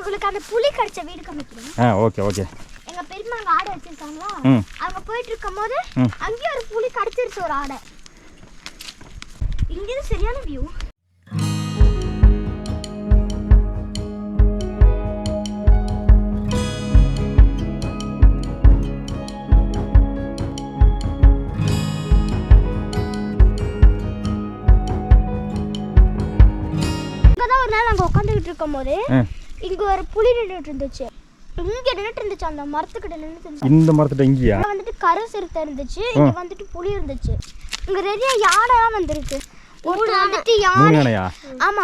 உங்களுக்கு அந்த புலி கடிச்ச வீடு காமிக்கிறேன். Okay okay. எங்க பெரியம்மா ஆடை வச்சிருக்காங்களா, அவங்க போயிட்டு இருக்கும்போது அங்கேயே ஒரு புலி கடிச்சிருச்சு ஒரு ஆடை. இங்கிருந்து சரியான வியூ. இங்கதான் ஒரு நாள் நாங்க உட்காந்துக்கிட்டு இருக்கும் போது இங்க ஒரு புலி நின்றுட்டு இருந்துச்சு. இங்க நின்றுட்டு இருந்துச்சு, அந்த மரத்துக்கிட்ட நின்றுட்டு இருந்துச்சு. இந்த மரத்துக்கிட்ட இங்கயா வந்துட்டு கரு சிறுத்தை இருந்துச்சு, இங்க வந்துட்டு புலி இருந்துச்சு. இங்க நிறைய யானைலாம் வந்திருக்கு. ஒரு வந்துட்டு யானை, ஆமா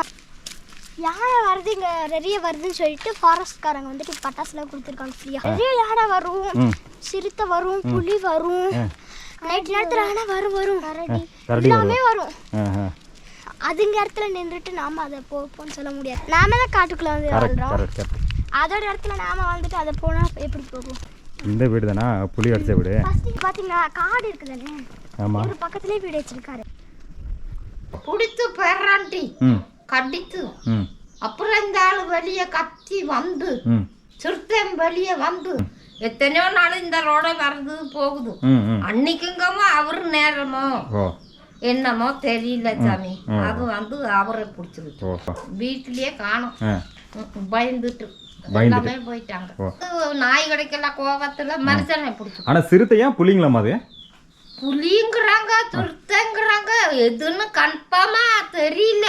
யானை வருது, இங்க நிறைய வருதுன்னு சொல்லிட்டு ஃபாரஸ்ட்காரங்க வந்துட்டு பட்டாசுலாம் கொடுத்துருக்காங்க ஃப்ரீயா. நிறைய யானை வரும், சிறுத்தை வரும், புலி வரும், நைட் நேரத்துல யானை வரும், எல்லாமே வரும். அதுங்க இடத்துல நின்றுட்டு நாம அதை போன்னு சொல்ல முடியாது. நாம தான் காட்டுக்குள்ள வந்து வாழ்றோம், அதோட இடத்துல நாம வாழ்ந்துட்டு அதை போனா எப்படி போகும்? இந்த வீடு தானா புலி அடிச்ச வீடு? பாத்தீங்கன்னா காடு இருக்குதானே, ஒரு பக்கத்துலயே வீடு வச்சிருக்காரு. புடித்து பேராண்டி கடித்து, அப்புறம் இந்த ஆளு வெளியே கத்தி வந்து, சிறுத்தையும் வெளியே வந்து, எத்தனையோ நாள் இந்த ரோட வருது போகுது. அன்னைக்குங்கமோ அவரு நேரமோ என்னமோ தெரியல சாமி, அது வந்து அவரை பிடிச்சிருக்கு. வீட்லயே காணும், பயந்துட்டு எல்லாமே போயிட்டாங்க. நாய் கிடைக்கல கோபத்துல மனுஷனை பிடிச்சி. ஆனா சிறுத்தையா புலிங்களாமா? அது புலிங்கிறாங்க சிறுத்தைங்கிறாங்க, எதுன்னு கன்ஃபார்மா தெரியல.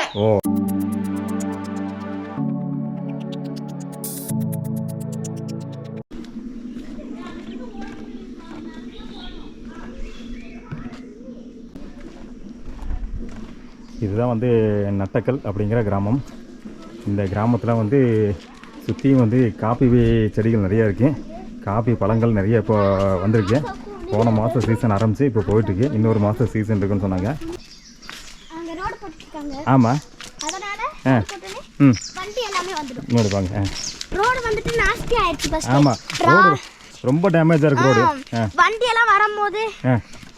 இதுதான் வந்து நட்டக்கல் அப்படிங்கிற கிராமம். இந்த கிராமத்தில் வந்து சுற்றியும் வந்து காப்பி செடிகள் நிறையா இருக்குது. காப்பி பழங்கள் நிறைய இப்போ வந்திருக்கு. போன மாதம் சீசன் ஆரம்பிச்சு இப்போ போயிட்டுருக்கு. இன்னொரு மாதம் சீசன் இருக்குன்னு சொன்னாங்க. ஆமாம், ஆமாம், ரோடு ரொம்ப டேமேஜாக இருக்கு. ரோடு வண்டி எல்லாம் வரும்போது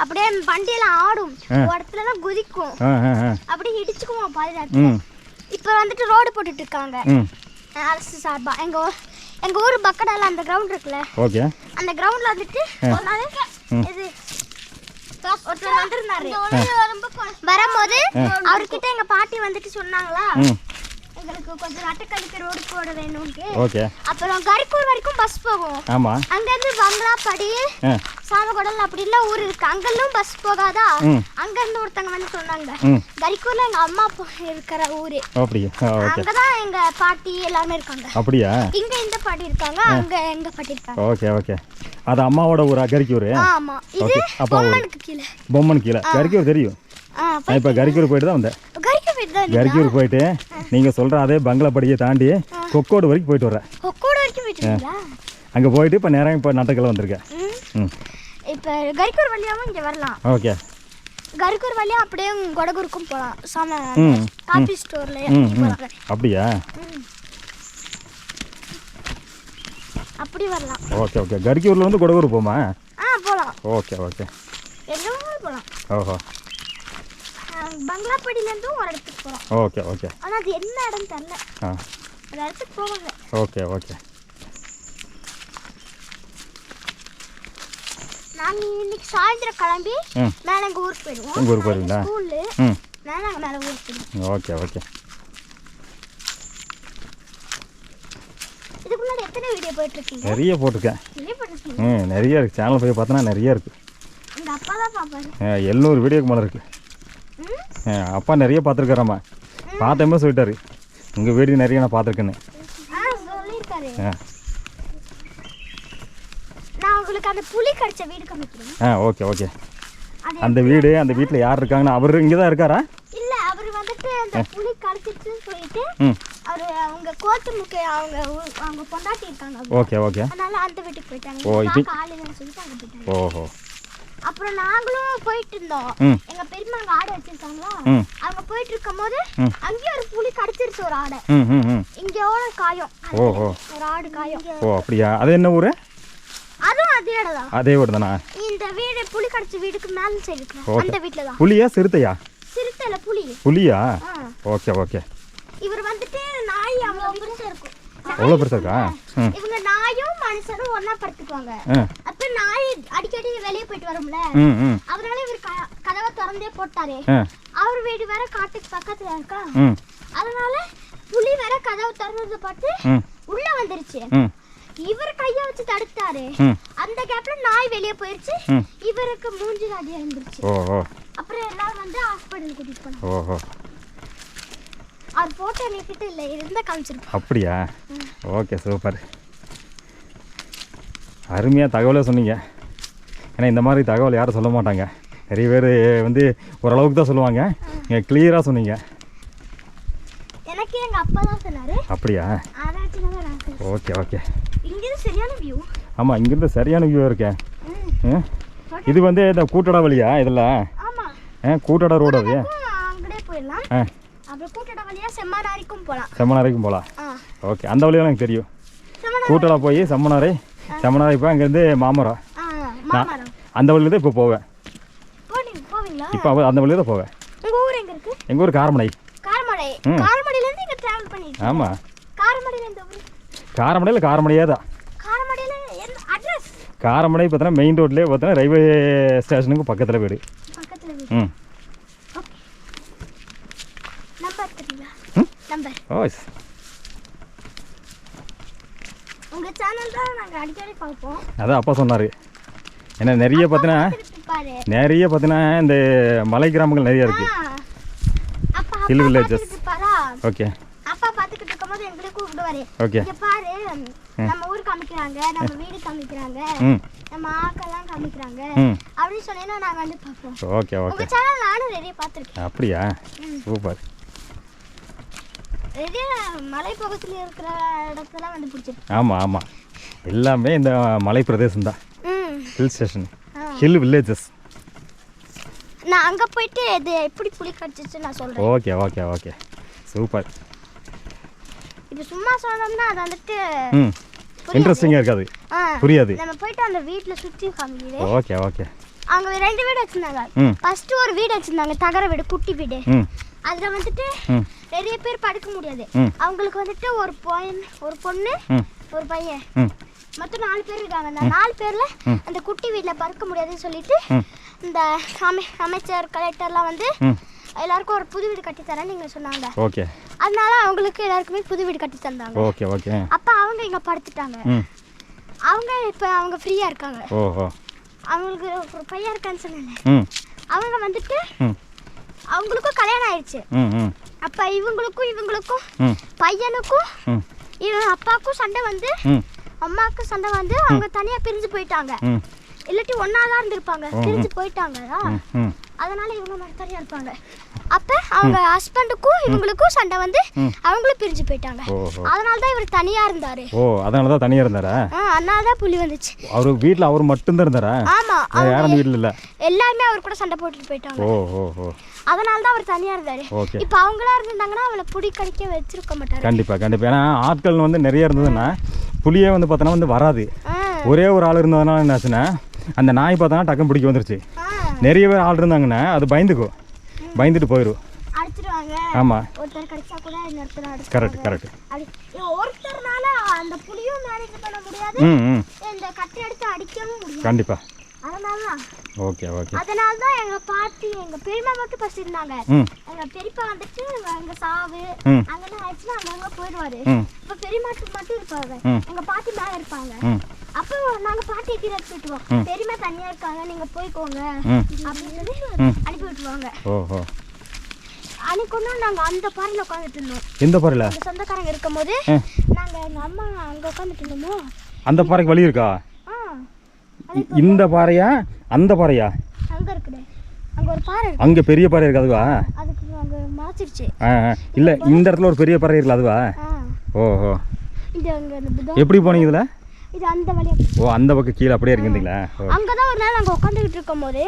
அப்படியே வண்டியெல்லாம் ஆடும், இடத்துலலாம் குதிக்கும், அப்படியே இடிச்சுக்குமா பாதுகாத்து. இப்போ வந்துட்டு ரோடு போட்டுட்டு இருக்காங்க அரசு சார்பா. எங்க ஊர் பக்கடால அந்த கிரவுண்ட் இருக்குல்ல, அந்த கிரவுண்ட்ல வந்துட்டு ஒரு நாள் இது ஒருத்தர் வந்திருந்தாரு. வரும்போது அவர்கிட்ட எங்க பாட்டி வந்துட்டு சொன்னாங்களா, எங்களுக்கு கொஞ்சம் நட்டக்கல்லுக்கு ரோடு போட வேணும்னு. அப்புறம் கரிக்கூர் வரைக்கும் பஸ் போகும். அங்க இருந்து பங்களாப்படி, சாமகோடல் அப்படிலாம் ஊர் இருக்கு, அங்கெல்லாம் பஸ் போகாதா. அங்க இருந்து ஒருத்தங்க வந்து சொன்னாங்க, கரிக்கூர்ல எங்க அம்மா இருக்கிற ஊரு, அங்கதான் எங்க பாட்டி எல்லாமே இருக்காங்க. அப்படியா? இங்க இந்த பாட்டி இருக்காங்க, அங்க எங்க பாட்டி இருக்காங்க. Okay okay. அது அம்மாவோட ஊரா கரிக்கூர்? ஆமா, இது பொம்மனுக்கு கீழே. பொம்மனுக்கு கீழே கரிக்கூர் தெரியும். இப்போ கரிக்கூர் போயிட்டு தான் வந்தேன். கரிக்கூர் போயிட்டு நீங்க சொல்ற அதே பங்களாப்படியை தாண்டி கொக்கோடு வரைக்கும் போயிட்டு வரேன். கொக்கோடு வரைக்கும் போயிட்டீங்களா? அங்க போயிட்டு இப்போ நேரம் இப்போ நட்டக்கல்ல வந்திருக்கேன். இப்போ கரிக்கூர் வழியாவும் இங்க வரலாம். ஓகே. கரிக்கூர் வழியா அப்படியே கொடகூருக்கும் போகலாம். சாம காபி ஸ்டோர்ல அப்படியா? அப்படி வரலாம். Okay okay. கரிக்கூர்ல வந்து கொடகூர் போமா? போலாம். Okay okay. எங்கேயும் போலாம். ஓஹோ. பங்களாப்படியில இருந்து ஒரு இடத்துக்கு போறோம். Okay okay. ஆனா அது என்ன இடம் தெரியல. அந்த இடத்துக்கு போவாங்க. Okay okay. நான் இன்னைக்கு சாயந்தரம் கிளம்பி மேல எங்க ஊருக்கு போயிடுவோம். உங்க ஊருக்கு போறீங்களா? ஸ்கூல்ல மேல ஊருக்கு போயிடுவோம். Okay okay. இதுக்கு முன்னாடி எத்தனை வீடியோ போயிட்டு இருக்கீங்க? நிறைய போட்டுருக்கேன். நிறைய இருக்கு. சேனல் போய் பார்த்தனா நிறைய இருக்கு. எங்க அப்பா தான் பாப்பாரு. 700 வீடியோக்கு மேல இருக்கு. அப்பா நிறைய பார்த்துருக்காராம்மா. பார்த்தமே சொல்லிட்டாரு, உங்கள் வீடியோ நிறைய நான் பார்த்துருக்கேன்னு. நான் உங்களுக்கு அந்த புலி கடிச்ச வீடு காமிக்கிறேன். Okay okay. அந்த வீடு, அந்த வீட்டில் யார் இருக்காங்கன்னா அவர் இங்கே தான் இருக்காரா? இல்லை, அவர் வந்துட்டு அந்த புலி கடிச்சிட்டுன்னு சொல்லிட்டு அவர் அவங்க கோத்து முக்கை அவங்க பொண்டாட்டி இருக்காங்க. Okay okay. அதனால அந்த வீட்டுக்கு போயிட்டாங்க. காலையில் சொல்லிட்டு அங்கே போயிட்டாங்க. ஓஹோ. அப்புறம் நாங்களும் போயிட்டு இருந்தோம். எங்க பெரியம்மா ஆடை வச்சிருக்காங்களா, அவங்க போயிட்டு இருக்கும் போது அங்கேயே ஒரு புலி கடிச்சிருச்சு ஒரு ஆடை. இங்க எவ்வளவு காயம், ஒரு ஆடு காயம். ஓ அப்படியா? அது என்ன ஊரு? அதுவும் அதே இடம்தான். அதே ஊர் தானா? இந்த வீடு புலி கடிச்ச வீடுக்கு மேல சைடு இருக்கு, அந்த வீட்ல தான். புலியா சிறுத்தையா? சிறுத்தைல புலி. புலியா? Okay okay. இவர் வந்துட்டு நாய் அவங்க பெருசா இருக்கும். அவ்வளோ பெருசா இருக்கா? இவங்க நாயும் மனுஷனும் ஒண்ணா படுத்துக்குவாங்க. அப்ப நாய் அடிக்கடி வெளியே போயிட்டு வரும்ல, அதனால இவர் கதவை திறந்தே போட்டாரு. அவர் வீடு வேற காட்டுக்கு பக்கத்துல இருக்கா, அதனால புலி வேற கதவை திறந்ததை பார்த்து உள்ள வந்துருச்சு. இவர் கைய வச்சு தடுத்தாரு. அந்த கேப்ல நாய் வெளியே போயிருச்சு. இவருக்கு மூஞ்சி அடியா இருந்துருச்சு. அப்புறம் எல்லாரும் வந்து ஹாஸ்பிடல் கூட்டிட்டு போனாங்க. அவர் போட்டோ நீக்கிட்டு இல்லை இருந்தா காமிச்சிருப்போம். அப்படியா? Okay, super. அருமையாக தகவலை சொன்னீங்க. ஏன்னா இந்த மாதிரி தகவல் யாரும் சொல்ல மாட்டாங்க. நிறைய பேர் வந்து ஓரளவுக்கு தான் சொல்லுவாங்க. நீங்கள் கிளியராக சொன்னீங்க. எனக்கு எங்கள் அப்பா தான் சொன்னார். அப்படியா? Okay okay. இங்கிருந்து சரியான வியூ. ஆமாம், இங்கிருந்து சரியான வியூ இருக்கேன். இது வந்து இந்த கூட்டடா வழியா இதில்? ஆமாம், கூட்டடா ரோடு அது. அங்கடே போயிடலாம். அப்புறம் கூட்டடா வழியா செம்மனாரைக்கும் போகலாம். செம்மனாரைக்கும் போகலாம். ஓகே, அந்த வழியாக எனக்கு தெரியும். கூட்டடா போய் செம்மனாரை இப்போ அங்கேருந்து மாமரம், அந்த வழியில் தான் இப்போ போவேன். இப்போ அந்த வழியில் தான் போவேன். உங்கள் ஊர் எங்கே இருக்குது? எங்கள் ஊர் காரமடை. காரமடை. காரமடையிலேருந்து இங்கே ட்ராவல் பண்ணிட்டு? ஆமாம். காரமடையிலேருந்து காரமடையில் காரமடையே தான். காரமடையில் என்ன அட்ரஸ்? காரமடை பார்த்தோன்னா மெயின் ரோட்லேயே பார்த்தோன்னா ரயில்வே ஸ்டேஷனுக்கு பக்கத்தில் வீடு. பக்கத்தில் வீடு. நம்பர் தெரியுங்களா? நம்பர். உங்க சேனல் தான் நாங்க அடிக்கடி பார்ப்போம். அதான் அப்பா சொன்னாரு. ஏன்னா நிறைய பார்த்தீங்கன்னா இந்த மலை கிராமங்கள் நிறைய இருக்கு. Hill villages. ஓகே. அப்பா பார்த்துக்கிட்டு இருக்கும்போது எங்களை கூப்பிடுவாரு. ஓகே. இங்க பாரு, நம்ம ஊர் காமிக்கிறாங்க, நம்ம வீடு காமிக்கிறாங்க, நம்ம ஆக்கெல்லாம் காமிக்கிறாங்க அப்படின்னு சொன்னீங்கன்னா நாங்க வந்து பார்ப்போம். Okay okay. உங்க சேனல் நானும் நிறைய பார்த்துருக்கேன். அப்படியா? சூப்பர். மலை பக்கத்தில் இருக்கிற இடத்தெல்லாம் வந்து பிடிச்சிருக்கு. ஆமாம் ஆமாம், எல்லாமே இந்த மலை பிரதேசம் தான். Hill station, hill villages. நான் அங்கே போயிட்டு இது எப்படி புலி கடிச்சிச்சு நான் சொல்கிறேன். Okay okay okay, super. இப்போ சும்மா சொன்னோம்னா அது வந்துட்டு இன்ட்ரெஸ்டிங்காக இருக்காது, புரியாது. நம்ம போயிட்டு அந்த வீட்டில் சுற்றி காமிக்கிறேன். Okay okay. அவங்க 2 வீடு வச்சுருந்தாங்க. ஃபஸ்ட்டு ஒரு வீடு வச்சுருந்தாங்க, தகர வீடு, குட்டி வீடு. அதில் வந்துட்டு நிறைய பேர் படுக்க முடியாது. அவங்களுக்கு வந்துட்டு ஒரு பொண்ணு ஒரு பையன், மொத்தம் 4 பேர் இருக்காங்க. அந்த 4 பேர்ல அந்த குட்டி வீட்டில் படுக்க முடியாதுன்னு சொல்லிட்டு இந்த அமைச்சர் கலெக்டர்லாம் வந்து எல்லாருக்கும் ஒரு புது வீடு கட்டி தரேன்னு நீங்க சொன்னாங்க. ஓகே. அதனால அவங்களுக்கு எல்லாருக்குமே புது வீடு கட்டி தந்தாங்க. Okay okay. அப்ப அவங்க இங்க படுத்துட்டாங்க. அவங்க இப்ப அவங்க ஃப்ரீயா இருக்காங்க. ஓஹோ. அவங்களுக்கு ஒரு பையன் இருக்கான்னு சொன்னாங்க. அவங்க வந்துட்டு அவங்களுக்கும் கல்யாணம் ஆயிடுச்சு. அப்ப இவங்களுக்கும் பையனுக்கும் இவன் அப்பாவுக்கும் சண்டை வந்து அம்மாவுக்கும் சண்டை வந்து அவங்க தனியா பிரிஞ்சு போயிட்டாங்க. இல்லாட்டி ஒன்னாதான் இருந்திருப்பாங்க, பிரிஞ்சு போயிட்டாங்க. அதனால இவங்க மட்டும் தனியா இருப்பாங்க. அப்ப அவங்க ஹஸ்பண்டுக்கும் இவங்களுக்கும் சண்டை வந்து அவங்களும் பிரிஞ்சு போயிட்டாங்க. அதனால தான் இவர் தனியா இருந்தாரு. ஓ, அதனால தான் தனியா இருந்தாரா? அதனால தான் புலி வந்துச்சு. அவர் வீட்ல அவர் மட்டும் தான் இருந்தாரா? ஆமா, யாரும் வீட்ல இல்ல, எல்லாரும் அவர் கூட சண்டை போட்டுட்டு போயிட்டாங்க. ஓ ஓ ஓ. அதனால தான் அவர் தனியா இருந்தாரு. இப்போ அவங்களா இருந்தாங்கன்னா அவளை புடி கடிக்க வச்சிருக்க மாட்டாரு. கண்டிப்பா கண்டிப்பா. ஏன்னா ஆட்கள் வந்து நிறைய இருந்ததுன்னா புலியே வந்து பார்த்தோன்னா வந்து வராது. ஒரே ஒரு ஆள் இருந்ததுனால என்னாச்சுன்னா அந்த நாய் பார்த்தோன்னா டக்குன்னு பிடிக்க வந்துருச்சு. நிறைய பேர் ஆள் இருந்தாங்கன்னா அது பயந்துட்டு போயிடும். அடிச்சிடுவாங்க. ஆமா, ஒருத்தர் கடிச்சா கூட இன்னொருத்தர் அடிச்சு. Correct correct. ஒருத்தர்னால அந்த புலியும் மேனேஜ் பண்ண முடியாது, இந்த கட்டை எடுத்து அடிக்கவும் முடியாது. கண்டிப்பா. அதனாலதான். Okay okay. அதனாலதான் எங்க பாட்டி எங்க பெரியம்மா மட்டும் ஃபர்ஸ்ட் இருந்தாங்க. எங்க பெரியப்பா வந்துட்டு அங்க சாவு அங்கெல்லாம் ஆயிடுச்சுன்னா அங்க போயிடுவாரு. இப்ப பெரியம்மா மட்டும் இருப்பாங்க, எங்க பாட்டி மேல இருப்பாங்க. அப்போ நாங்க பாட்டியை கீழே விட்டுருவோம். பெரியம்மா தனியா இருக்காங்க, நீங்க போய்க்கோங்க அப்படின்னு சொல்லி அனுப்பி விட்டுருவாங்க. ஓஹோ. அன்னைக்கு ஒன்றும் நாங்கள் அந்த பாறையில் உட்காந்துட்டு இருந்தோம். எந்த பாறையில்? எங்கள் சொந்தக்காரங்க இருக்கும் போது நாங்கள் எங்கள் அம்மா அங்கே உட்காந்துட்டு இருந்தோமோ. அந்த பாறைக்கு வழி இருக்கா? இந்த பாறையா அந்த பாறையா? அங்கே இருக்குதே, அங்கே ஒரு பாறை இருக்கு. அங்கே பெரிய பாறை இருக்கு, அதுவா? அதுக்கு அங்கே மாச்சிருச்சு. இல்லை, இந்த இடத்துல ஒரு பெரிய பாறை இருக்குல்ல, அதுவா? ஓஹோ. இது அங்கே எப்படி போனீங்க இதில்? இது அந்த வழியா. ஓ, அந்த பக்கம் கீழே அப்படியே இருக்குங்களா? அங்கே தான் ஒரு நாள் நாங்கள் உட்காந்துக்கிட்டு இருக்கும் போது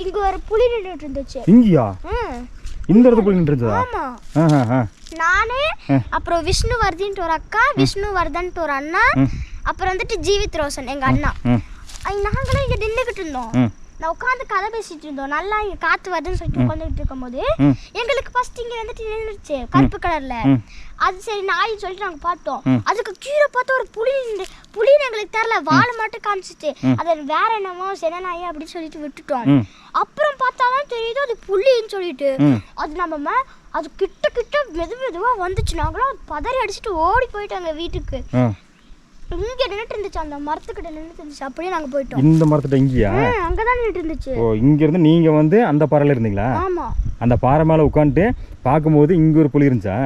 இங்கே ஒரு புலி நின்றுட்டு இருந்துச்சு. இங்கேயா? இந்த இடத்துல புலி நின்று இருந்ததா? ஆமா, நானே அப்புறம் விஷ்ணுவர்தன்ட்டு ஒரு அக்கா, விஷ்ணுவர்தன்ட்டு ஒரு அண்ணா, அப்புறம் வந்துட்டு ஜீவித் ரோஷன் எங்க அண்ணா, நாங்களும் இங்க நின்றுக்கிட்டு இருந்தோம். நான் உட்காந்து கதை பேசிட்டு இருந்தோம். நல்லா இங்க காத்து வருதுன்னு சொல்லிட்டு உட்காந்துட்டு இருக்கும்போது எங்களுக்கு ஃபர்ஸ்ட் இங்க வந்துட்டு நின்றுச்சு கருப்பு கலர்ல. அது சரி நாய் சொல்லிட்டு நாங்க பார்த்தோம். அதுக்கு கீழே பார்த்தா ஒரு புலின்னு எங்களுக்கு தெரியல, வாழை மட்டும் காமிச்சிட்டு அது வேற என்னமோ செனநாய் அப்படின்னு சொல்லிட்டு விட்டுட்டோம். அப்புறம் பார்த்தாதான் தெரியுது அது புலின்னு சொல்லிட்டு. அது நம்ம அது கிட்ட கிட்ட மெதுவா வந்துச்சு. நாங்களும் பதறி அடிச்சுட்டு ஓடி போயிட்டாங்க வீட்டுக்கு. இங்க நின்னுட்டு இருந்துச்சு, அந்த மரத்துக்கிட்ட நின்னுட்டு இருந்துச்சு. அப்படியே நாங்க போயிட்டோம். இந்த மரத்துக்கிட்ட இங்கயா? அங்கதான் நின்னுட்டு இருந்துச்சு. ஓ, இங்க இருந்து நீங்க வந்து அந்த பாறையில இருந்தீங்களா? ஆமா. அந்த பாறை மேல உட்கார்ந்துட்டு பாக்கும்போது இங்க ஒரு புலி இருந்துச்சா?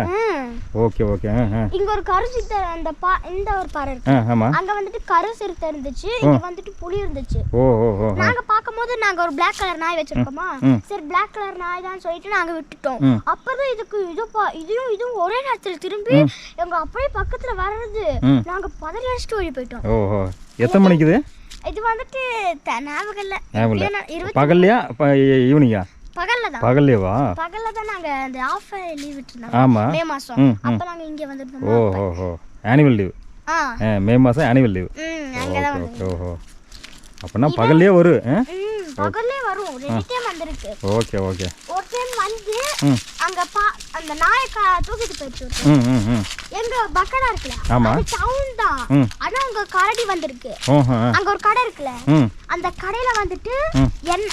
Okay okay. இங்க ஒரு கருசித்த அந்த இந்த ஒரு பாறை இருக்கு. ஆமா. அங்க வந்துட்டு கருசித்த இருந்துச்சு, இங்க வந்துட்டு புலி இருந்துச்சு. ஓ ஓ ஓ. நாங்க பாக்கும்போது நாங்க ஒரு Black கலர் நாய் வச்சிருக்கோமா, சரி Black கலர் நாய் தான் சொல்லிட்டு நாங்க விட்டுட்டோம். அப்பதான் இதுக்கு இதுவும் ஒரே நேரத்துல திரும்பி எங்க அப்படியே பக்கத்துல வர்றது. நாங்க பதறி அடிச்சுட்டு ஓடி போயிட்டோம். ஓஹோ. எத்தனை மணிக்கு இது? இது வந்துட்டு ஞாபகம் இல்ல. பகல்லையா ஈவினிங்கா? பகல்லேவா? பகல்ல தான் நாங்க அந்த ஆஃப் லீவ் விட்டுருந்தோம். ஆமா, மே மாசம். அப்ப நாங்க இங்க வந்துட்டோம். ஓ ஓ, ஆனுவல் லீவ். மே மாசம் ஆனுவல் லீவ். அங்க தான் வந்து. ஓஹோ. அப்பனா பகல்லே வரும். பகல்லே வரும். ரெண்டு டைம் வந்திருக்கு. Okay okay. ஒரு டைம் வந்து அங்க அந்த நாயக்க தூக்கிட்டு போயிடுச்சு. எங்க பக்கடா இருக்குல, அது டவுன் தான். ஆனா அங்க கரடி வந்திருக்கு. அங்க ஒரு கடை இருக்குல, அந்த கடையில வந்துட்டு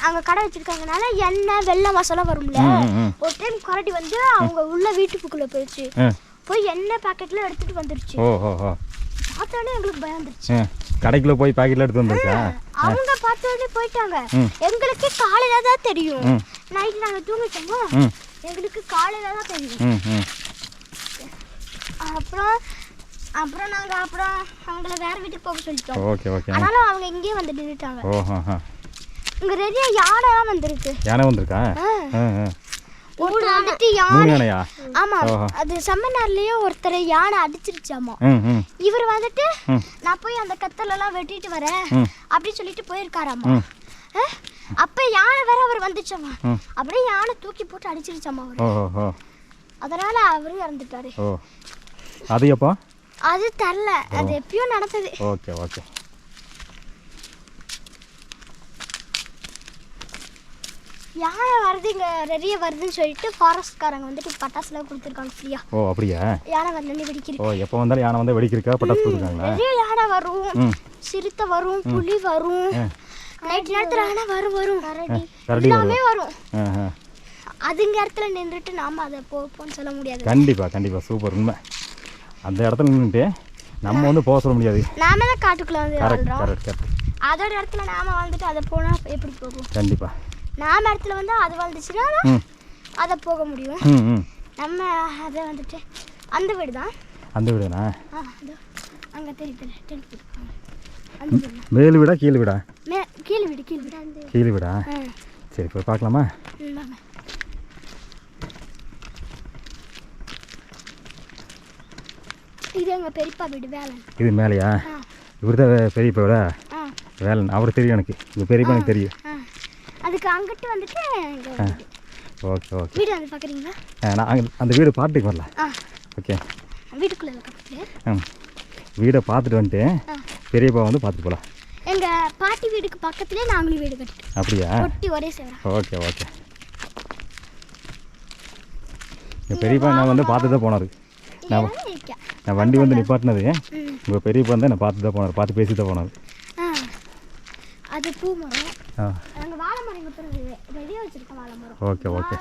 அங்க கடை வச்சிருக்காங்கனால எண்ணெய் வெள்ளை மசாலா வரும்ல. ஒரு டைம் கரடி வந்து அவங்க உள்ள வீட்டுக்குள்ள போயிடுச்சு. போய் எண்ணெய் பாக்கெட்ல எடுத்துட்டு வந்துருச்சு. பார்த்தோன்னே எங்களுக்கு பயம் வந்துருச்சு. கடைக்குள்ள போய் பாக்கெட்ல எடுத்து வந்துருச்சா? அவங்க பார்த்தோன்னே போயிட்டாங்க. எங்களுக்கு காலையில தான் தெரியும். நைட் நாங்க தூங்கிட்டோமா, எங்களுக்கு காலையில தான் தெரியும். அப்புறம் நாங்க அவங்கள வேற வீட்டுக்கு போக சொல்லிட்டோம். Okay okay. ஆனாலும் அவங்க இங்கேயே வந்து நின்னுட்டாங்க. ஓஹோ. இங்க நிறைய யானை வந்திருக்கு. யானை வந்திருக்கா? ஒருத்தர் வந்துட்டு யானையா? ஆமா, அது செம்மனார்லயே ஒருத்தர் யானை அடிச்சிருச்சாமா. இவர் வந்துட்டு நான் போய் அந்த கத்தல எல்லாம் வெட்டிட்டு வரேன் அப்படி சொல்லிட்டு போயிருக்காராமா. அப்ப யானை வேற அவர் வந்துச்சாமா. அப்படியே யானை தூக்கி போட்டு அடிச்சிருச்சாமா அவரு. அதனால அவரு இறந்துட்டாரு. அது எப்போ? அது தெரியல, அது எப்பயோ நடந்தது. Okay okay. யானை வருது, இங்க நிறைய வருதுன்னு சொல்லிட்டு ஃபாரஸ்ட்காரங்க வந்துட்டு பட்டாசுலாம் கொடுத்துருக்காங்க ஃப்ரீயா. ஓ அப்படியா? யானை வந்து வெடிக்கிறீங்க. ஓ, எப்போ வந்தாலும் யானை வந்து வெடிக்கிறக்கா பட்டாசு கொடுக்குறாங்களா? நிறைய யானை வரும், சிறுத்தை வரும், புலி வரும், நைட் நேரத்துல யானை வரும், கரடி எல்லாமே வரும். அதுங்க இடத்துல நின்றுட்டு நாம அதை போன்னு சொல்ல முடியாது. கண்டிப்பா கண்டிப்பா, சூப்பர். உண்மை, அந்த இடத்துல நின்றுட்டு நம்ம வந்து போக சொல்ல முடியாது. நாம தான் காட்டுக்குள்ள வந்து வாழ்றோம். அதோட இடத்துல நாம வந்துட்டு அதை போனா எப்படி போகும்? கண்டிப்பா. நாம இடத்துல வந்து அது வந்துச்சுன்னா அதை போக முடியும். நம்ம அதை வந்துட்டு அந்த வீடு தான். அந்த வீடுனா அங்க தெரியுது டென்ட் போட்டுருக்காங்க. அந்த வீடு மேல் வீடா கீழ் வீடா? கீழ் வீடு. கீழ் வீடா? சரி, போய் பார்க்கலாமா? இது எங்க பெரியப்பா வீடு, வேலன். இது மேலையா? இவர் தான் பெரியப்பா வீடா? வேலன். அவர் தெரியும் எனக்கு, இவர் பெரியப்பா எனக்கு தெரியும். அதுக்கு அங்கிட்டு வந்துட்டு ஓகே ஓகே. வீடு வந்து பார்க்குறீங்களா? நான் அந்த வீடு பார்த்துட்டு வரல. ஓகே. வீட்டுக்குள்ளே பக்கத்துல வீடை பார்த்துட்டு வந்துட்டு பெரியப்பா வந்து பார்த்துட்டு போகலாம். எங்கள் பாட்டி வீட்டுக்கு பக்கத்துலேயே நாங்களும் வீடு கட்டிட்டோம். அப்படியா? ஒட்டி ஒரே சேர. Okay okay. எங்கள் பெரியப்பா நான் வந்து பார்த்து தான் போனார். நான் வண்டி வந்து நிப்பாட்டினது உங்கள் பெரியப்பா வந்து நான் பார்த்து தான் போனார், பார்த்து பேசி தான் போனார். அது பூ மரம். நாங்கள் வாழை மரம் இங்கே ரெடியாக வச்சுருக்கோம். வாழை மரம். Okay okay.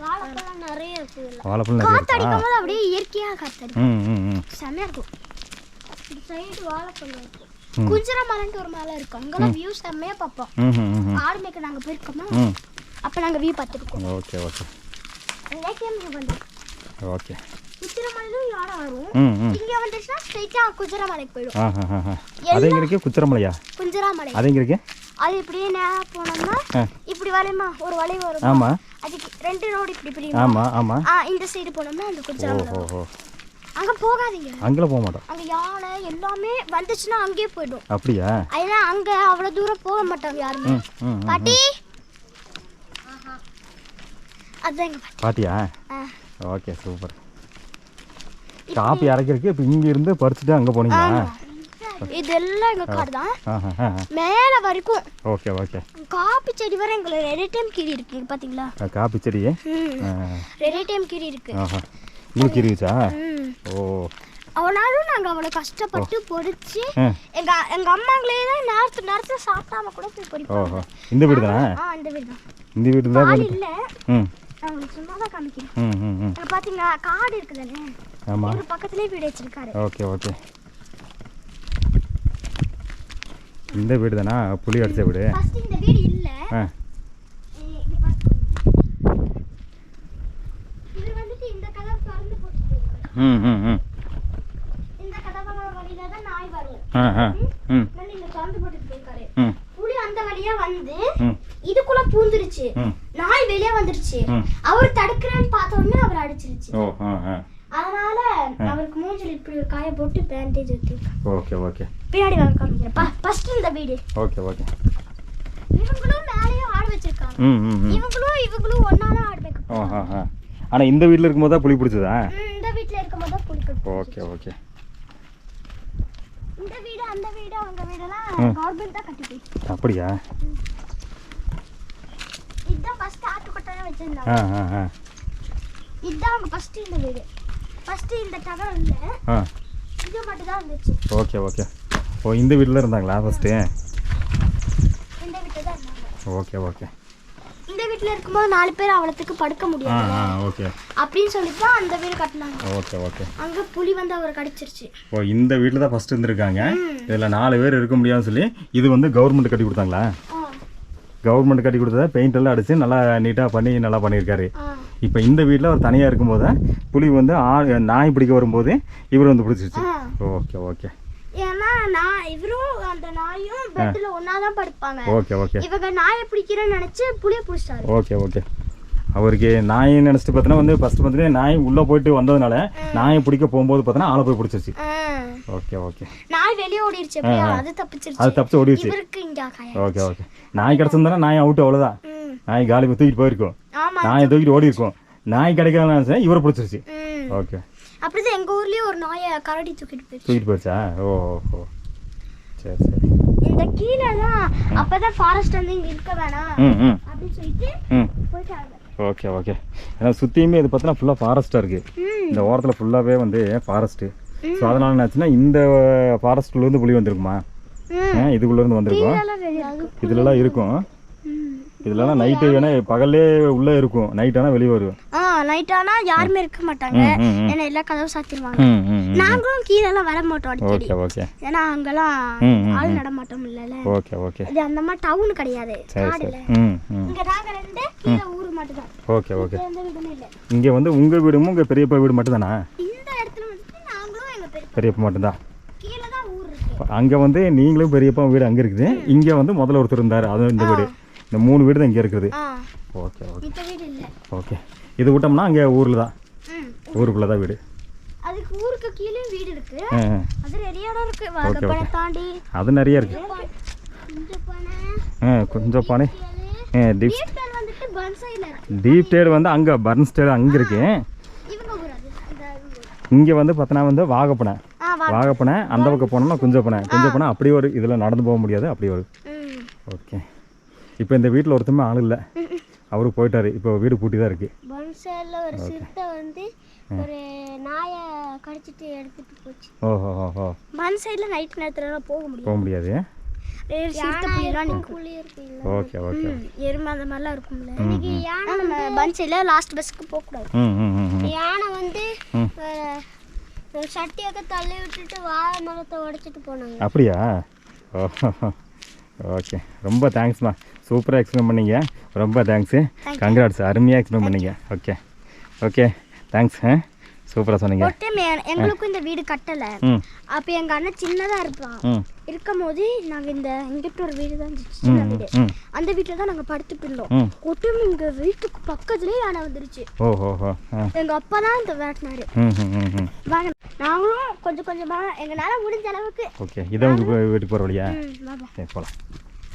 வாழைப்பழம் நிறைய இருக்குது. வாழைப்பழம் காற்றடிக்கும் போது அப்படியே இயற்கையாக காற்றடிக்கும். செம்மையாக இருக்கும். இந்த சைடு வாழைப்பழம் இருக்கும். குஞ்சரா மலைன்ட்டு ஒரு மலை இருக்கும், அங்கெல்லாம் வியூ செம்மையாக பார்ப்போம். ஆடு மேய்க்க நாங்கள் போயிருக்கோமா, அப்போ நாங்கள் வியூ பார்த்துருக்கோம். Okay okay. ஓகே. குச்சிரமலையிலும் யானை வரும். இங்க வந்துச்சுன்னா ஸ்ட்ரைட்டா குச்சிரமலைக்கு போயிடும். அது எங்க இருக்கு? குச்சிரமலையா? குஞ்சிராமலை. அது எங்க இருக்கு? அது இப்படியே நேரா போனோம்னா இப்படி வளையமா ஒரு வளைவு வரும். ஆமா. அதுக்கு ரெண்டு ரோடு இப்படி இப்படி. ஆமா ஆமா. இந்த சைடு போனோம்னா அந்த குச்சிரமலை. ஓஹோ. அங்க போகாதீங்க. அங்கல போக மாட்டோம். அங்க யானை எல்லாமே வந்துச்சுன்னா அங்கேயே போய்டும். அப்படியா? ஐயா அங்க அவ்வளவு தூரம் போக மாட்டாங்க யாருமே. பாட்டி. அதாங்க பாட்டியா? Okay super. காப்பி அரைக்கிறதுக்கு இப்போ இங்கே இருந்து பறிச்சுட்டு அங்கே போனீங்களா? இதெல்லாம் எங்க காடு தான். ஆஹா ஆ மேல வரைக்கும். Okay okay. காப்பி செடி வரை எங்களுக்கு ரெட் டைம் கீரி இருக்கு பாத்தீங்களா? காப்பி செடி ரெட் டைம் கீரி இருக்கு. ஆஹா உங்களுக்கு இருந்துச்சா? ஓ அவனாலும் நாங்கள் அவ்வளோ கஷ்டப்பட்டு பொறிச்சு எங்கள் அம்மாங்களே தான் நேரத்தை சாப்பிடாம கூட போய் பொறிப்போம். ஓஹோ இந்த வீடு தானே? இந்த வீடு தான். இந்த வீடு தான் இல்லை நான் உங்களுக்கு சும்மா தான் காமிக்கிறேன். பார்த்தீங்களா காடு இருக்குதானே? ஆமாம் ஒரு பக்கத்துலேயே வீடு வச்சிருக்காரு. Okay okay. இந்த வீடு தானா புளி அடிச்ச வீடு? ஃபர்ஸ்ட் இந்த வீடு இல்லை. இது வந்துட்டு இந்த கதவு திறந்து போட்டு இந்த கதவு வழியில தான் நாய் வரும். இந்த திறந்து போட்டுட்டு போயிருக்காரு. புலி அந்த வழியா வந்து இதுக்குள்ள பூந்துருச்சு. நாய் வெளியே வந்துருச்சு. அவர் தடுக்கிறேன்னு பார்த்த உடனே அவர் அடிச்சிருச்சு. அதனால அவருக்கு மூஞ்சில இப்படி ஒரு காய போட்டு பேண்டேஜ் வச்சிருக்காங்க. Okay okay. பின்னாடி வாங்க காமிக்கிறேன். ஃபர்ஸ்ட் இந்த வீடு. Okay okay. இவங்களும் மேலேயே ஆடு வச்சிருக்காங்க. இவங்களும் ஒண்ணா தான் ஆடு வைக்க. ஆனா இந்த வீட்ல இருக்கும்போது தான் புலி பிடிச்சதா? இந்த வீட்ல இருக்கும்போது தான் புலி பிடிச்சது. Okay okay. இந்த வீடு அந்த வீடு அவங்க வீடெல்லாம் கவர்மெண்ட் தான் கட்டி போயிடுச்சு. அப்படியா? இதான் ஃபர்ஸ்ட் ஆட்டுக்கொட்டாய வச்சிருந்தாங்க. இதான் அவங்க ஃபர்ஸ்ட் இந்த வீடு. ஃபர்ஸ்ட் இந்த டவர் இல்ல. இது மட்டும் தான் இருந்துச்சு. Okay okay. ஓ இந்த வீட்ல இருந்தாங்களா ஃபர்ஸ்ட்? இந்த வீட்ல தான் இருந்தாங்க. Okay okay. இந்த வீட்ல இருக்கும்போது 4 பேர் அவ்வளவுக்கு படுக்க முடியாது. ஓகே. அப்படினு சொல்லி தான் அந்த வீடு கட்டனாங்க. Okay okay. அங்க புலி வந்து அவரை கடிச்சிருச்சு. ஓ இந்த வீட்ல தான் ஃபர்ஸ்ட் இருந்திருக்காங்க. இதுல 4 பேர் இருக்க முடியாதுன்னு சொல்லி இது வந்து கவர்மெண்ட் கட்டி கொடுத்தாங்களா? கவர்மெண்ட் கட்டி கொடுத்தத பெயிண்ட் எல்லாம் அடிச்சு நல்லா நீட்டா பண்ணி நல்லா பண்ணியிருக்காரு. இப்போ இந்த வீட்டில் அவர் தனியாக இருக்கும்போது புலி வந்து நாய் பிடிக்க வரும்போது இவர் வந்து பிடிச்சிருச்சு. Okay okay. ஏன்னா இவரும் அந்த நாயும் பெட்ல ஒண்ணா தான் படுப்பாங்க. Okay okay. இவங்க நாயை பிடிக்கிறேன்னு நினைச்சு புலியை பிடிச்சாரு. Okay okay. அவருக்கு நாயை நினைச்சிட்டு பார்த்தீங்கன்னா வந்து ஃபர்ஸ்ட் வந்து நாய் உள்ள போயிட்டு வந்ததுனால நாயை பிடிக்க போகும்போது பார்த்தீங்கன்னா ஆளை போய் பிடிச்சிருச்சு. Okay okay. நாய் வெளியே ஓடிடுச்சு. அது தப்பிச்சிருச்சு. அது தப்பிச்சு ஓடிடுச்சு. இவருக்கு இங்க ஓகே ஓகே. நாய் கிடச்சிருந்தா நாய் அவுட் அவ்வளோதான். நாய் காலி தூக்கிட்டு போயிருக்கும். நாயை தூக்கிட்டு ஓடி இருக்கும். நாய் கிடைக்காத இவரை பிடிச்சிருச்சு. ஓகே. அப்படிதான் எங்க ஊர்லயே ஒரு நாயை கரடி தூக்கிட்டு போயிடுச்சா? ஓஹோ சரி சரி. இந்த கீழே தான் அப்பதான் ஃபாரஸ்ட் வந்து இங்க இருக்க வேணாம் அப்படின்னு சொல்லிட்டு போயிட்டாங்க. Okay okay. ஏன்னா சுற்றியுமே இது பார்த்தீங்கன்னா ஃபுல்லாக ஃபாரஸ்ட்டாக இருக்குது. இந்த ஓரத்தில் ஃபுல்லாகவே வந்து ஃபாரஸ்ட்டு. ஸோ அதனால என்னாச்சுன்னா இந்த ஃபாரஸ்ட்குள்ளேருந்து புலி வந்திருக்குமா? இதுக்குள்ளேருந்து வந்திருக்கும். இதுலலாம் இருக்கும். இதுலலாம் நைட்டு வேணா பகல்லே உள்ளே இருக்கும். நைட் ஆனால் வெளியே வரும். நைட் ஆனால் யாருமே இருக்க மாட்டாங்க. ஏன்னா எல்லா கதவும் சாத்திடுவாங்க. நாங்களும் கீழெல்லாம் வர மாட்டோம் அடிக்கடி. Okay okay. ஏன்னா அங்கெல்லாம் ஆள் நட மாட்டோம் இல்லைல்ல. Okay okay. இது அந்த மாதிரி டவுன் கிடையாது. காடுல இங்க நாங்க ரெண்டு கீழ ஊர் மட்டும் தான். Okay okay. எந்த வீடும் இல்ல. இங்க வந்து உங்க வீடும் உங்க பெரியப்பா வீடு மட்டும் தானா? இந்த இடத்துல வந்து நாங்களும் எங்க பெரியப்பா மட்டும் தான். கீழ தான் ஊர் இருக்கு. அங்க வந்து நீங்களும் பெரியப்பா வீடு அங்க இருக்குது. இங்க வந்து முதல்ல ஒருத்தர் இருந்தாரு. அது இந்த வீடு. இந்த 3 வீடு தான் இங்க இருக்குது. Okay okay. இந்த வீடு இல்ல. ஓகே. இது விட்டோம்னா அங்க ஊர்ல தான். ஊருக்குள்ள தான் வீடு. அதுக்கு ஊருக்கு கீழே வீடு இருக்கு. அது நிறைய இடம் இருக்கு. வாகப்பனை தாண்டி அது நிறைய இருக்கு. கொஞ்சம் பானை. டீப் டேல் வந்துட்டு பர்ன்சைட்ல இருக்கு. டீப் டேல் வந்து அங்க பர்ன்ஸ்டேல் அங்க இருக்கு. இவங்க ஊர் அது. இங்க வந்து பார்த்தனா வந்து வாகப்பனை. வாகப்பனை அந்த பக்கம் போனோம்னா குஞ்சப்பனை அப்படியே ஒரு இதில் நடந்து போக முடியாது. அப்படியே ஒரு ஓகே. இப்போ இந்த வீட்டில் ஒருத்தமே ஆள் இல்லை. அவரு போயிட்டாரு. இப்போ வீடு பூட்டி தான் இருக்கு. பன்சேல்ல ஒரு சிறுத்தை வந்து ஒரு நாயை கடிச்சிட்டு எடுத்துட்டு போச்சு. ஓஹோ ஓஹோ. பன்சேல்ல நைட் நேரத்துல போக முடியாது. சிறுத்தை புலிலாம் நிக்குள்ள இருக்குல்ல. Okay okay. எருமை அந்த மாதிரிலாம் இருக்கும்ல. இன்னைக்கு யானை பன்சேல்ல லாஸ்ட் பஸ்க்கு போக கூடாது. யானை வந்து சட்டியக்க தள்ளி விட்டுட்டு வாழை மரத்தை உடைச்சிட்டு போனாங்க. அப்படியா? ஓகே. ரொம்ப தேங்க்ஸ்மா. சூப்பராக எக்ஸ்பிளைன் பண்ணீங்க. ரொம்ப தேங்க்ஸு. கங்க்ராட்ஸ். அருமையாக எக்ஸ்பிளைன் பண்ணீங்க. Okay okay. தேங்க்ஸ். சூப்பராக சொன்னீங்க. எங்களுக்கும் இந்த வீடு கட்டலை. அப்போ எங்கள் அண்ணன் சின்னதாக இருப்பான். இருக்கும் போது நாங்கள் இங்கிட்ட ஒரு வீடு தான் இருந்துச்சு. சின்ன வீடு. அந்த வீட்டில் தான் நாங்கள் படுத்துட்டு இருந்தோம். ஒட்டும் எங்கள் வீட்டுக்கு பக்கத்துலேயே யானை வந்துருச்சு. ஓஹோ. எங்கள் அப்பா தான் இந்த வேட்டினாரு. நாங்களும் கொஞ்சம் கொஞ்சமாக எங்களால் முடிஞ்ச அளவுக்கு. ஓகே. இதான் உங்கள் வீட்டுக்கு போகிற வழியா? போகலாம்.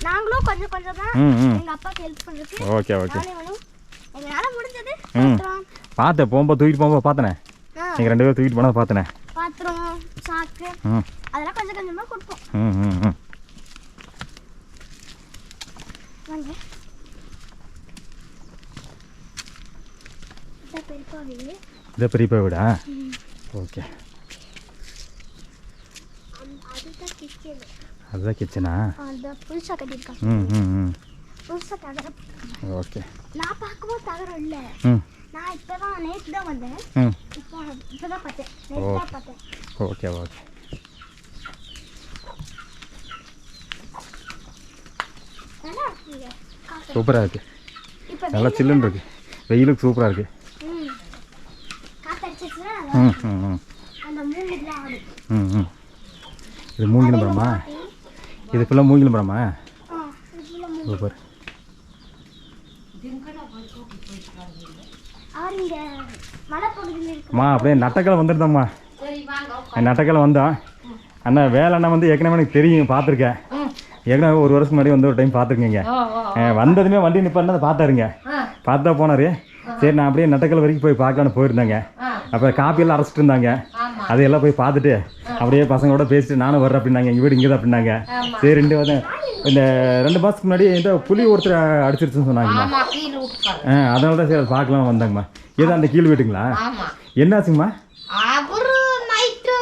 நாங்களும் கொஞ்சம் கொஞ்சம் தான் எங்கள் அப்பாவுக்கு ஹெல்ப் பண்ணுறதுக்கு. Okay okay. எங்களால் முடிஞ்சது. பார்த்தேன் போகும்போது தூக்கிட்டு போகும்போது பார்த்தனே. நீங்கள் 2 பேரும் தூக்கிட்டு போனால் பார்த்தனே. பாத்திரம் சாக்கு அதெல்லாம் கொஞ்சம் கொஞ்சமாக கொடுப்போம். ம் ம் ம் வாங்க. இதான் பெரியப்பா வீடு. இதை பெரியப்பா வீடா? ஓகே. அதுதான் கிச்சன். அதுதான் கிச்சனா? அந்த புதுசாக கட்டியிருக்காங்க. ம் ம் ம் புதுசாக தகரம். ஓகே. நான் பார்க்கும்போது தகரம் இல்லை. ம் நான் இப்போ தான் நேற்று தான் வந்தேன். ம் இப்போ தான் பார்த்தேன். நேற்று தான் பார்த்தேன். Okay okay. நல்லா இருக்குங்க. சூப்பராக இருக்குது. இப்போ நல்லா சில்லுன்னு இருக்குது. வெயிலுக்கு சூப்பராக இருக்குது. காத்தடிச்சிச்சுன்னா ம் ம் ம் அந்த மூங்கிலாம் ஆடும். ம் ம் இது மூங்கில் மரமா? இது ஃபுல்லாக மூங்கில் மரமா? சூப்பர். இங்க மலைப்பகுதியில் இருக்கு. அம்மா அப்படியே நட்டக்கலை வந்துருந்தம்மா. நட்டக்கலை வந்தோம். அண்ணா வேலை அண்ணா வந்து ஏற்கனவே எனக்கு தெரியும், பார்த்துருக்கேன். ஏற்கனவே ஒரு வருஷம் முன்னாடி வந்து ஒரு டைம் பார்த்துருக்கீங்க. வந்ததுமே வண்டி நிப்பாருன்னு அதை பார்த்தாருங்க. பார்த்தா போனார். சரி நான் அப்படியே நட்டக்கலை வரைக்கும் போய் பார்க்கலான்னு போயிருந்தேங்க. அப்போ காப்பியெல்லாம் அரைச்சிட்டு இருந்தாங்க. அதையெல்லாம் போய் பார்த்துட்டு அப்படியே பசங்களோட பேசிட்டு நானும் வர்றேன் அப்படின்னாங்க. எங்கள் வீடு இங்கே தான் அப்படின்னாங்க. சரி ரெண்டு வந்து இந்த 2 மாதத்துக்கு முன்னாடி இந்த புலி ஒருத்தர் அடிச்சிருச்சுன்னு சொன்னாங்கம்மா. அதனால தான் சரி அதை பார்க்கலாம் வந்தாங்கம்மா. ஏதோ அந்த கீழ் வீட்டுங்களா? என்னாச்சுங்கம்மா? அவரு நைட்டு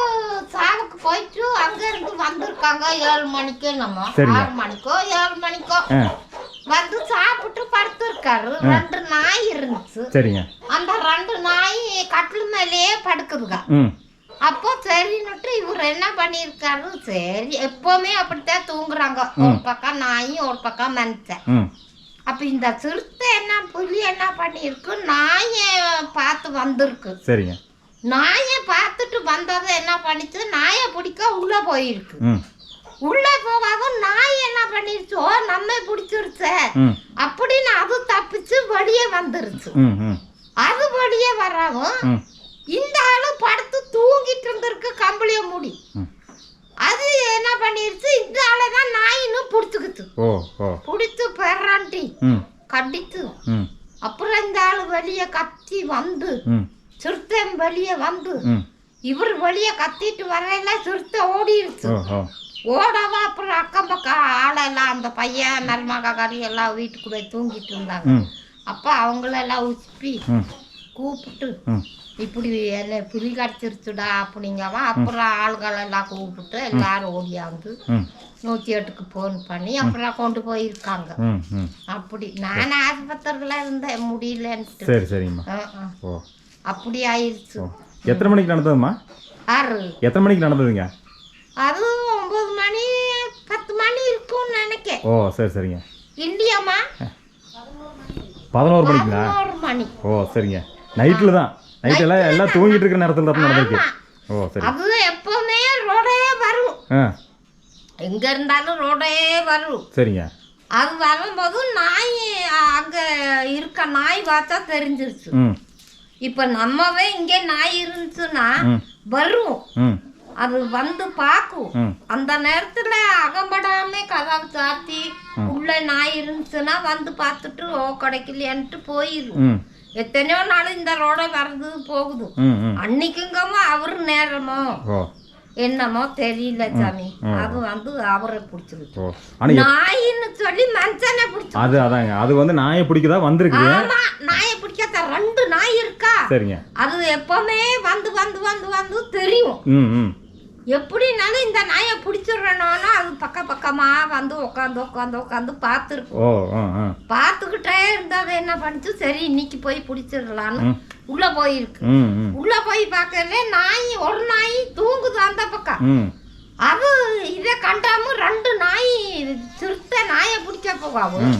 சாவுக்கு போயிட்டு அங்க இருந்து வந்திருக்காங்க 7 மணிக்கு, நம்ம 6 மணிக்கோ 7 மணிக்கோ வந்து சாப்பிட்டு படுத்திருக்காரு. 2 நாய் இருந்துச்சு. சரிங்க. அந்த 2 நாய் கட்டில் மேலேயே படுக்குதுங்க. அப்போ சரின்னுட்டு இவர் என்ன பண்ணியிருக்காரு, சரி எப்பவுமே அப்படித்தான் தூங்குறாங்க, ஒரு பக்கம் நாய் ஒரு பக்கம் மனுஷன். அப்ப இந்த சிறுத்தை என்ன புலி என்ன பண்ணிருக்கு, நாயை பார்த்து வந்திருக்கு. சரிங்க. நாயை பார்த்துட்டு வந்ததை என்ன பண்ணிச்சு, நாயை பிடிக்க உள்ள போயிருக்கு. உள்ள போகாத நாய் என்ன பண்ணிருச்சோ நம்ம பிடிச்சிருச்ச அப்படின்னு அது தப்பிச்சு வெளியே வந்துருச்சு. அது வெளியே வராவும் இந்த ஆளு படுத்து தூங்கிட்டு இருந்திருக்கு கம்பளிய மூடி. அது என்ன பண்ணிருச்சு, இந்த ஆளைதான் நாயின்னு பிடிச்சுக்கிச்சு. பிடிச்சு பெறாண்டி கடிச்சு. அப்புறம் இந்த ஆளு வெளியே கத்தி வந்து சிறுத்தை வெளியே வந்து இவர் வெளியே கத்திட்டு வரையில சிறுத்தை ஓடிருச்சு. ஓடவா அப்புறம் அக்கம் பக்கம் ஆளெல்லாம் அந்த பையன் மருமகாரி எல்லாம் வீட்டுக்குள்ள தூங்கிட்டு இருந்தாங்க. அப்ப அவங்களெல்லாம் உச்பி கூப்பிட்டு இப்படி என்ன புலி கடிச்சிருச்சுடா அப்படிங்கவா. அப்புறம் ஆளுகளெல்லாம் கூப்பிட்டு எல்லாரும் ஓடியாந்து 108க்கு ஃபோன் பண்ணி அப்புறம் கொண்டு போயிருக்காங்க. அப்படி நான் ஆஸ்பத்திரியில இருந்தேன் முடியலன்ட்டு. சரி சரிம்மா. அப்படி ஆயிடுச்சு. எத்தனை மணிக்கு நடந்ததும்மா? 6. எத்தனை மணிக்கு நடந்ததுங்க? அது 9 மணி 10 மணி இருக்கும்னு நினைக்கிறேன். ஓ சரி சரிங்க. இல்லையாம்மா 11 மணிங்களா? 11 மணி. ஓ சரிங்க. நைட்டில் தான். நைட் எல்லாம் தூங்கிட்டு இருக்கிற நேரத்தில் தான் நடந்திருக்கு. ஓ சரி. அது எப்பவுமே ரோடே வரும், எங்க இருந்தாலும் ரோடே வரும். சரிங்க. அது வரும்போது நாய் அங்க இருக்க நாய் பார்த்தா தெரிஞ்சிருச்சு. இப்ப நம்மவே இங்கே நாய் இருந்துச்சுன்னா வரும், அது வந்து பாக்கும். அந்த நேரத்துல அகம்படாம கதவு சாத்தி உள்ள நாய் இருந்துச்சுன்னா வந்து பார்த்துட்டு ஓ கிடைக்கலையான்ட்டு போயிரும். எத்தனையோ நாள் இந்த ரோட வருது போகுது. அன்னைக்குங்கமோ அவரு நேரமோ என்னமோ தெரியல சாமி, அது வந்து அவரை பிடிச்சிருக்கு. நாயின்னு சொல்லி மனுஷனை பிடிச்சி அது வந்து நாயை பிடிக்கதா வந்திருக்கு. ஆமா, நாயை பிடிக்காத 2 நாய் இருக்கா. சரிங்க. அது எப்பவுமே வந்து வந்து வந்து வந்து தெரியும். எப்படினாலும் இந்த நாயை பிடிச்சிடறோம்னா அது பக்கமா வந்து உட்காந்து உட்காந்து உட்காந்து பார்த்துருக்கும். பார்த்துக்கிட்டே இருந்தாத என்ன பண்ணிச்சு, சரி இன்னைக்கு போய் பிடிச்சிடலான்னு உள்ள போயிருக்கு. உள்ள போய் பார்க்கல நாய் ஒரு நாய் தூங்குது அந்த பக்கம். அது இதை கண்டாம 2 நாய் சிறுத்தை நாயை பிடிக்க போகாவும்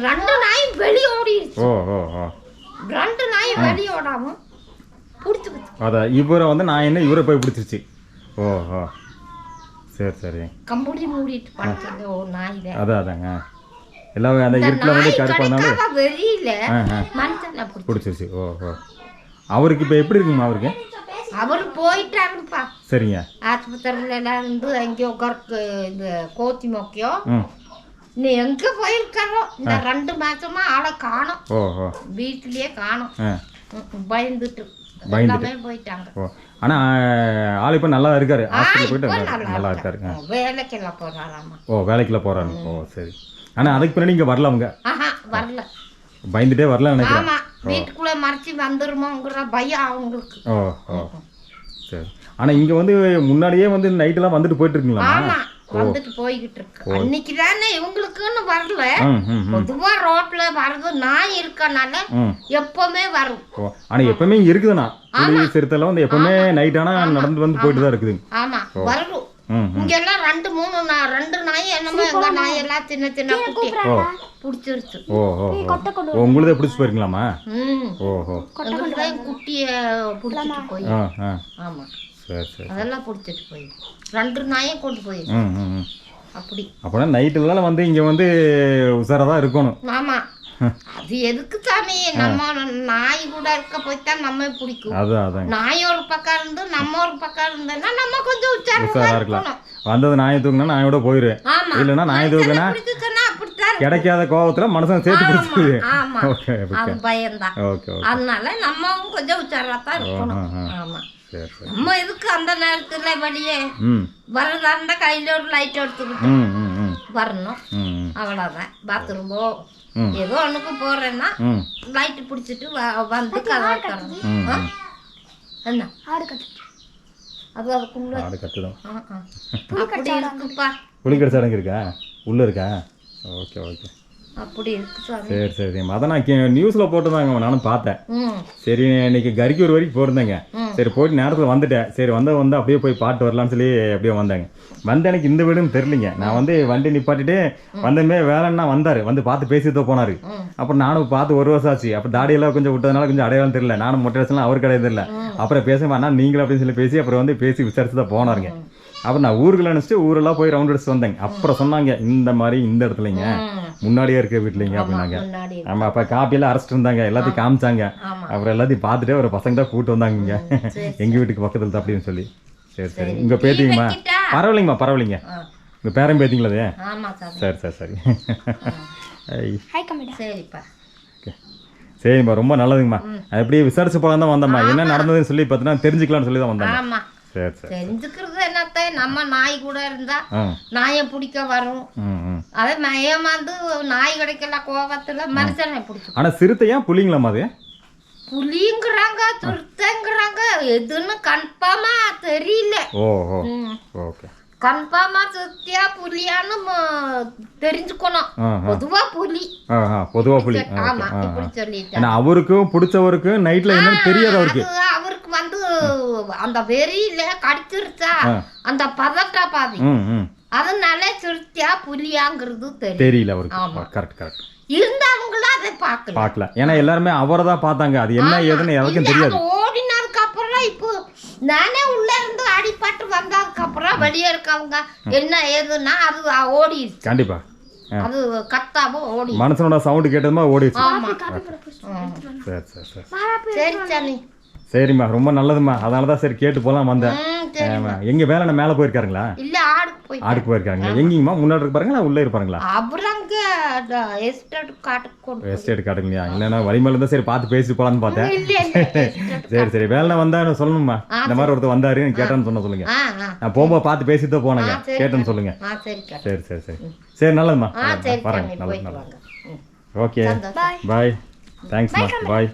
2 நாய் வெளியே ஓடிடுச்சு. 2 நாய் வெளியே ஓடாம பிடிச்சிக்கிச்சு. அதான் இவரை வந்து நான் என்ன இவரை போய் பிடிச்சிருச்சு. ஓஹோ சரி சரி. கம்பளி மூடிட்டு படுத்துங்க ஓ நாய். அதாங்க எல்லாம் அந்த இருட்டில் வந்து கருப்பானால வெளியில மனுஷனை பிடிச்சிருச்சு. ஓஹோ. அவருக்கு இப்போ எப்படி இருக்குமா? அவரு போயிட்டாருப்பா. சரிங்க. ஆஸ்பத்திரியில எல்லாம் இருந்து அங்கேயோ இந்த கோத்தி மொக்கையோ நீ எங்க போயிருக்காரோ இந்த 2 மாசமா ஆளை காணோம். வீட்லயே காணோம். பயந்துட்டு பயந்துட்டு. எல்லாமே போயிட்டாங்க. ஓ ஆனால் ஆள் இப்போ நல்லா இருக்காரு, ஹாஸ்பிட்டல் போயிட்டு இப்போ நல்லா இருக்காரு. வேலைக்கெல்லாம் போறாராமா. ஓ வேலைக்கெல்லாம் போகிறாரு. ஓ சரி. ஆனால் அதுக்கு பின்னாடி இங்கே வரல அவங்க, ஆஹா வரல. பயந்துட்டே வரல நினைக்கிறேன். ஆமா வீட்டுக்குள்ள மறைச்சி வந்துருமோங்கிற பயம் அவங்களுக்கு. ஓ ஓ சரி. ஆனால் இங்கே வந்து முன்னாடியே வந்து நைட்டெல்லாம் வந்துட்டு போயிட்டு இருக்கீங்களா? ஆமா வந்துட்டு போய்கிட்டு இருக்கு. அன்னைக்கு தானே இவங்களுக்குன்னு வரல, பொதுவா ரோட்ல வர்றது நாய் இருக்கனால எப்பவுமே வரும். ஓ ஆனால் எப்பவுமே இங்கே இருக்குதுண்ணா, புலி சிறுத்தைலாம் வந்து எப்பவுமே நைட் ஆனால் நடந்து வந்து போயிட்டு தான் இருக்குது. ஆமா வரும். இங்கெல்லாம் 2 நாய் என்னமோ எங்க நாய் எல்லாம் சின்ன சின்ன குட்டி புடிச்சிருச்சு. ஓ ஓ உங்களுதே பிடிச்சி போயிருக்கலாமா? ஓஹோ குட்டிய புடிச்சிட்டு போய். ஆமா சரி சரி அதெல்லாம் புடிச்சிட்டு போய் 2 நாயும் கொண்டு போய் அப்படி. அப்போனா நைட்டுலாம் வந்து இங்கே வந்து உஷாராக தான் இருக்கணும். ஆமா அது எதுக்கு தானே, நம்ம நாய் கூட இருக்க போய்தான் நம்ம பிடிக்கும். அதான் நாய் ஒரு பக்கம் இருந்து நம்ம ஒரு பக்கம் இருந்தோம்னா நம்ம கொஞ்சம் உச்சாரமா இருக்கலாம். வந்தது நாயை தூக்குனா நாயோட போயிரு, இல்லைன்னா நாயை தூக்குனா கிடைக்காத கோபத்துல மனுஷன் சேர்த்து பிடிச்சிருது. அது பயம்தான். அதனால நம்மவும் கொஞ்சம் உச்சாரத்தான் இருக்கணும். ஆமா நம்ம எதுக்கு அந்த நேரத்துல வெளியே வரதா இருந்தா கையில ஒரு லைட் எடுத்துக்கிட்டு வரணும், அவ்வளவுதான். பாத்ரூம்போ ஏதோ ஒண்ணுக்கு போறேன்னா லைட் பிடிச்சிட்டு வந்து கதவை திறந்து என்ன அது அதுக்குள்ள அப்படி இருக்குப்பா. புளிக்கடை சடங்கு இருக்கா உள்ள இருக்கா? ஓகே ஓகே அப்படி இருக்கு. சரி சரி. அதான் நான் நியூஸில் போட்டிருந்தாங்க, நானும் பார்த்தேன். சரி இன்னைக்கு கறிக்கூர் வரைக்கும் போயிருந்தேங்க. சரி போயிட்டு நேரத்தில் வந்துட்டேன். சரி வந்து அப்படியே போய் பாட்டு வரலாம்னு சொல்லி அப்படியே வந்தாங்க. வந்து எனக்கு இந்த வீடுன்னு தெரியலிங்க. நான் வந்து வண்டி நிப்பாட்டிட்டு வந்தமே வேலைன்னா வந்தார், வந்து பார்த்து பேசிட்டு போனார். அப்புறம் நானும் பார்த்து 1 வருஷம் ஆச்சு. அப்புறம் தாடியெல்லாம் கொஞ்சம் விட்டதுனால கொஞ்சம் அடையாளம் தெரியல. நானும் மொட்டை வச்சுலாம் அவர் கிடையாது தெரியல. அப்புறம் பேச அண்ணா நீங்களும் அப்படின்னு சொல்லி பேசி அப்புறம் வந்து பேசி விசாரிச்சு தான் போனாருங்க. அப்புறம் நான் ஊருக்குள்ள நினச்சிட்டு ஊரெல்லாம் போய் ரவுண்ட் அடிச்சு வந்தேங்க. அப்புறம் சொன்னாங்க இந்த மாதிரி இந்த இடத்துலங்க முன்னாடியே இருக்க வீட்லைங்க அப்படின்னாங்க. ஆமாம் அப்போ காப்பியெல்லாம் அரைச்சிட்டு இருந்தாங்க, எல்லாத்தையும் காமிச்சாங்க. அப்புறம் எல்லாத்தையும் பார்த்துட்டு ஒரு பசங்க தான் கூப்பிட்டு வந்தாங்க எங்கள் வீட்டுக்கு பக்கத்தில் தான் அப்படின்னு சொல்லி. சரி சரி. உங்கள் பேத்திங்கம்மா? பரவாயில்லைங்கம்மா பரவாயில்லைங்க. உங்கள் பேரன் பேத்திங்களா? சரி சரி சரி. சரிப்பா சரிம்மா ரொம்ப நல்லதுங்கம்மா. அப்படியே விசாரிச்சு போகலாம் தான் வந்தம்மா, என்ன நடந்ததுன்னு சொல்லி பார்த்தீங்கன்னா தெரிஞ்சுக்கலாம்னு சொல்லி தான் வந்தாங்க. சரி சரி. தெரிஞ்சுக்கிறது என்னத்த, நம்ம நாய் கூட இருந்தா நாயை பிடிக்க வரும். அதே ஏமாந்து நாய் கிடைக்கல கோபத்துல மனுஷனை பிடிக்கும். ஆனா சிறுத்தையா புலிங்களாமா? அது புலிங்கிறாங்க சிறுத்தைங்கிறாங்க, எதுன்னு கன்ஃபார்மா தெரியல. ஓஹோ ஓகே. கன்ஃபார்மா சிறுத்தையா புலியான்னு தெரிஞ்சுக்கணும். பொதுவா புலி. பொதுவா புலி. ஆமா இப்படி சொல்லிட்டேன். அவருக்கும் பிடிச்சவருக்கு நைட்ல என்னன்னு தெரியாது அவருக்கு. அவருக்கு வந்து அந்த வெறியில கடிச்சிருச்சா அந்த பதட்டா பாதி, அதனால சிறுத்தையா புலியாங்கிறது தெரியல அவருக்கு. Correct correct. இருந்தவங்களும் அதை பார்க்கல. ஏன்னா எல்லாருமே அவரை தான் பார்த்தாங்க, அது என்ன ஏதுன்னு யாருக்கும் தெரியாது. ஓடினதுக்கு அப்புறம் இப்போ நானே உள்ள இருந்து அடிபட்டு வந்ததுக்கு அப்புறம் வெளியே இருக்கவங்க என்ன ஏதுன்னா அது ஓடிடுச்சு. கண்டிப்பா அது கத்தாவும் ஓடி மனுஷனோட சவுண்ட் கேட்டதுமா ஓடிடுச்சு. சரி சரி சரி. சரி சரி சரிம்மா ரொம்ப நல்லதும்மா. அதனால தான் சரி கேட்டு போகலாம் வந்தேன். எங்க வேலை மேலே போயிருக்காருங்களா? இல்ல ஆடுக்கு போயிருக்காங்க. எங்கேங்கம்மா முன்னாடி இருப்பாருங்களா உள்ளே இருப்பாருங்களா? எஸ்டேட் காட்டுங்களா? இல்லைன்னா வழிமேல இருந்தால் சரி பார்த்து பேசி போகலான்னு பார்த்தேன். சரி சரி வேலை வந்தா சொல்லணும்மா, இந்த மாதிரி ஒருத்தர் வந்தாரு கேட்டேன்னு சொல்லுங்க. நான் போகும்போது பார்த்து பேசிட்டு தான் போனேங்க, கேட்டேன்னு சொல்லுங்க. சரி சரி சரி சரி நல்லதும்மா வரேங்க. நல்லது நல்லது. Okay bye. தேங்க்ஸ்மா பாய்.